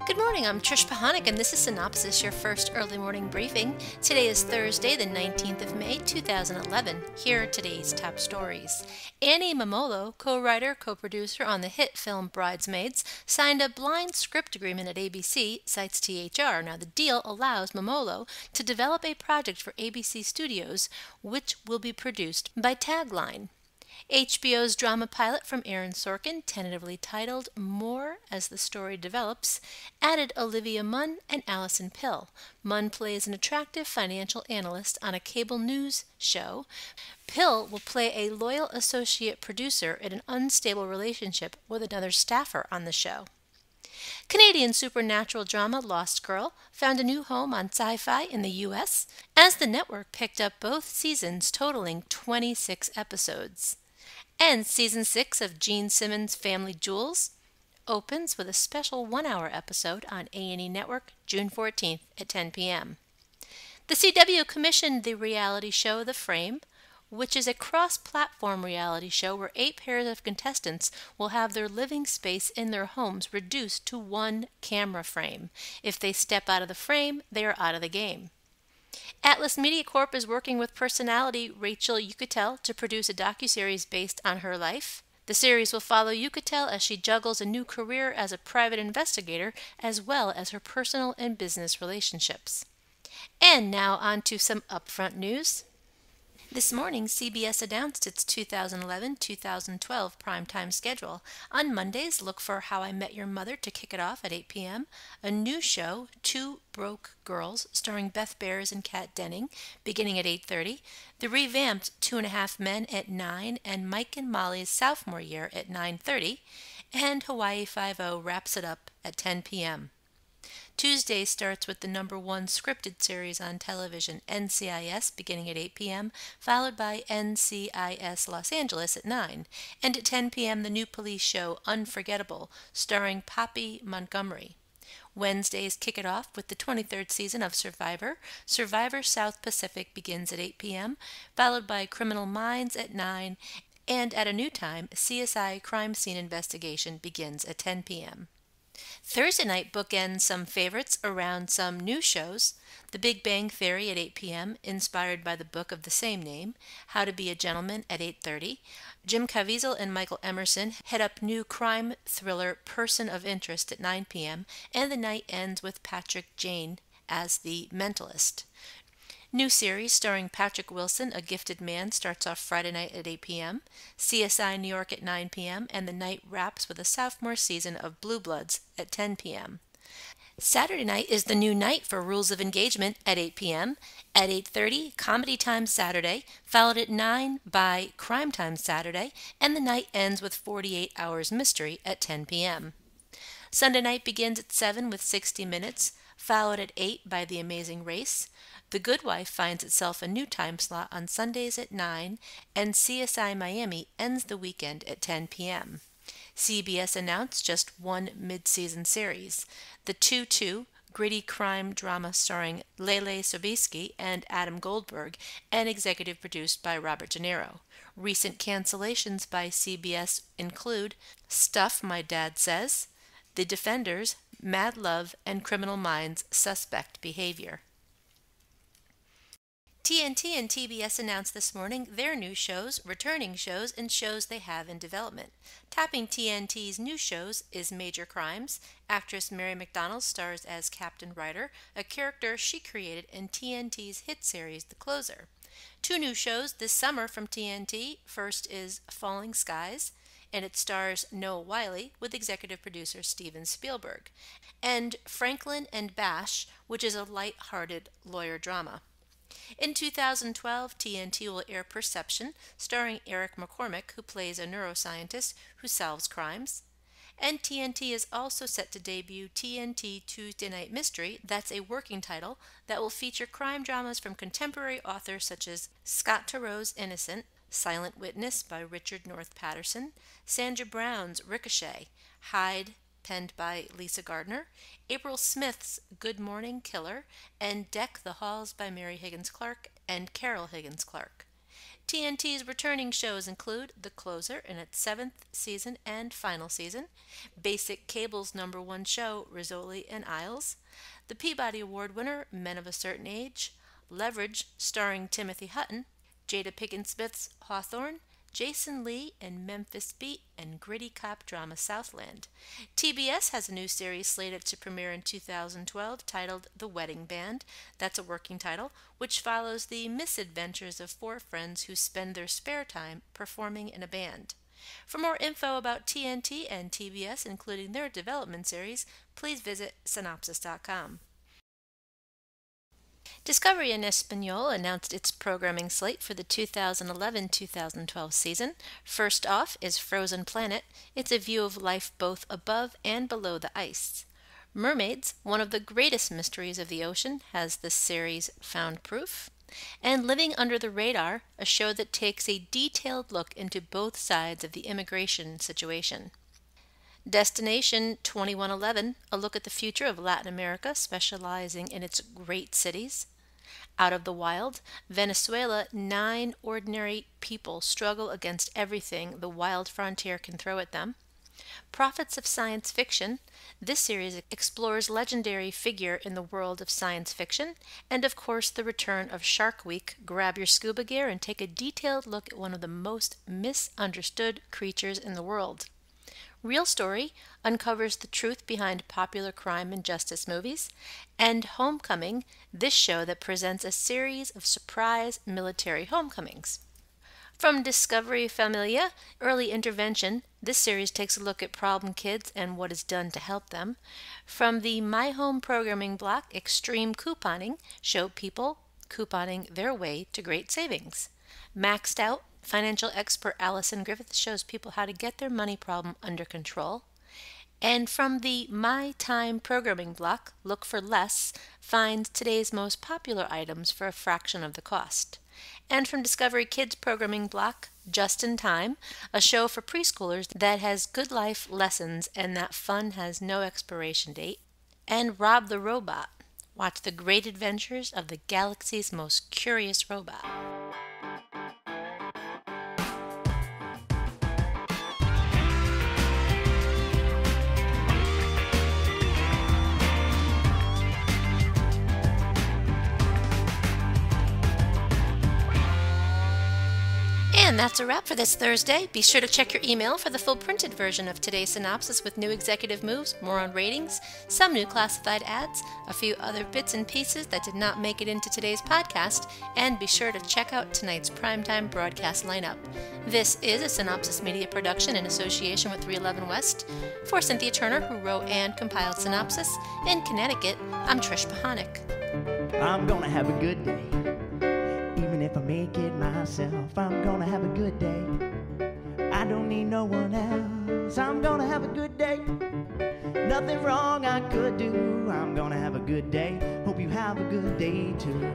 Good morning, I'm Trish Pahanik, and this is Cynopsis, your first early morning briefing. Today is Thursday, the 19th of May, 2011. Here are today's top stories. Annie Mumolo, co-writer, co-producer on the hit film Bridesmaids, signed a blind script agreement at ABC, cites THR. Now, the deal allows Mumolo to develop a project for ABC Studios, which will be produced by Tagline. HBO's drama pilot from Aaron Sorkin, tentatively titled More as the Story Develops, added Olivia Munn and Alison Pill. Munn plays an attractive financial analyst on a cable news show. Pill will play a loyal associate producer in an unstable relationship with another staffer on the show. Canadian supernatural drama Lost Girl found a new home on Sci-Fi in the U.S. as the network picked up both seasons totaling 26 episodes. And Season 6 of Gene Simmons' Family Jewels opens with a special one-hour episode on A&E Network June 14th at 10 p.m. The CW commissioned the reality show The Frame, which is a cross-platform reality show where 8 pairs of contestants will have their living space in their homes reduced to one camera frame. If they step out of the frame, they are out of the game. Atlas Media Corp is working with personality Rachel Yucatel to produce a docuseries based on her life. The series will follow Yucatel as she juggles a new career as a private investigator as well as her personal and business relationships. And now on to some upfront news. This morning, CBS announced its 2011-2012 primetime schedule. On Mondays, look for How I Met Your Mother to kick it off at 8 p.m., a new show, Two Broke Girls, starring Beth Behrs and Kat Denning, beginning at 8:30, the revamped 2.5 Men at 9, and Mike and Molly's sophomore year at 9:30, and Hawaii Five-0 wraps it up at 10 p.m. Tuesday starts with the #1 scripted series on television, NCIS, beginning at 8 p.m., followed by NCIS Los Angeles at 9, and at 10 p.m. the new police show Unforgettable, starring Poppy Montgomery. Wednesdays kick it off with the 23rd season of Survivor. Survivor South Pacific begins at 8 p.m., followed by Criminal Minds at 9, and at a new time, CSI Crime Scene Investigation begins at 10 p.m. Thursday night bookends some favorites around some new shows. The Big Bang Theory at 8 p.m., inspired by the book of the same name. How to Be a Gentleman at 8:30. Jim Caviezel and Michael Emerson head up new crime thriller Person of Interest at 9 p.m., and the night ends with Patrick Jane as the Mentalist. New series starring Patrick Wilson, A Gifted Man, starts off Friday night at 8 p.m., CSI New York at 9 p.m., and the night wraps with a sophomore season of Blue Bloods at 10 p.m. Saturday night is the new night for Rules of Engagement at 8 p.m. At 8:30, Comedy Time Saturday, followed at 9 by Crime Time Saturday, and the night ends with 48 Hours Mystery at 10 p.m. Sunday night begins at 7 with 60 Minutes, followed at 8 by The Amazing Race. The Good Wife finds itself a new time slot on Sundays at 9, and CSI Miami ends the weekend at 10 p.m. CBS announced just one mid-season series, The 2-2, gritty crime drama starring Lele Sobieski and Adam Goldberg, and executive produced by Robert De Niro. Recent cancellations by CBS include Stuff My Dad Says, The Defenders, Mad Love, and Criminal Minds Suspect Behavior. TNT and TBS announced this morning their new shows, returning shows, and shows they have in development. Topping TNT's new shows is Major Crimes. Actress Mary McDonnell stars as Captain Ryder, a character she created in TNT's hit series The Closer. 2 new shows this summer from TNT. First is Falling Skies, and it stars Noah Wiley with executive producer Steven Spielberg, and Franklin and Bash, which is a light-hearted lawyer drama. In 2012, TNT will air Perception, starring Eric McCormick, who plays a neuroscientist who solves crimes. And TNT is also set to debut TNT Tuesday Night Mystery, that's a working title, that will feature crime dramas from contemporary authors such as Scott Turow's Innocent, Silent Witness by Richard North Patterson, Sandra Brown's Ricochet, Hyde, penned by Lisa Gardner, April Smith's Good Morning Killer, and Deck the Halls by Mary Higgins Clark and Carol Higgins Clark. TNT's returning shows include The Closer in its 7th season and final season, Basic Cable's #1 show, Rizzoli and Isles, the Peabody Award winner, Men of a Certain Age, Leverage starring Timothy Hutton, Jada Pinkett Smith's Hawthorne, Jason Lee and Memphis Beat, and gritty cop drama Southland. TBS has a new series slated to premiere in 2012 titled The Wedding Band. That's a working title, which follows the misadventures of 4 friends who spend their spare time performing in a band. For more info about TNT and TBS, including their development series, please visit Cynopsis.com. Discovery en Español announced its programming slate for the 2011-2012 season. First off is Frozen Planet. It's a view of life both above and below the ice. Mermaids, one of the greatest mysteries of the ocean, has the series Found Proof. And Living Under the Radar, a show that takes a detailed look into both sides of the immigration situation. Destination 2111, a look at the future of Latin America, specializing in its great cities. Out of the Wild, Venezuela, 9 ordinary people struggle against everything the wild frontier can throw at them. Prophets of Science Fiction, this series explores legendary figure in the world of science fiction, and of course the return of Shark Week. Grab your scuba gear and take a detailed look at one of the most misunderstood creatures in the world. Real Story uncovers the truth behind popular crime and justice movies, and Homecoming, this show that presents a series of surprise military homecomings. From Discovery Familia, Early Intervention, this series takes a look at problem kids and what is done to help them. From the My Home programming block, Extreme Couponing, show people couponing their way to great savings. Maxed Out, financial expert Allison Griffith shows people how to get their money problem under control. And from the My Time programming block, Look for Less, finds today's most popular items for a fraction of the cost. And from Discovery Kids programming block, Just in Time, a show for preschoolers that has good life lessons and that fun has no expiration date. And Rob the Robot, watch the great adventures of the galaxy's most curious robot. And that's a wrap for this Thursday. Be sure to check your email for the full printed version of today's synopsis with new executive moves, more on ratings, some new classified ads, a few other bits and pieces that did not make it into today's podcast, and be sure to check out tonight's primetime broadcast lineup. This is a Cynopsis Media production in association with 311 West. For Cynthia Turner, who wrote and compiled Cynopsis, in Connecticut, I'm Trish Pahanik. I'm gonna have a good day. Even if I make it myself, I'm gonna have a good day. I don't need no one else. I'm gonna have a good day. Nothing wrong I could do. I'm gonna have a good day. Hope you have a good day too.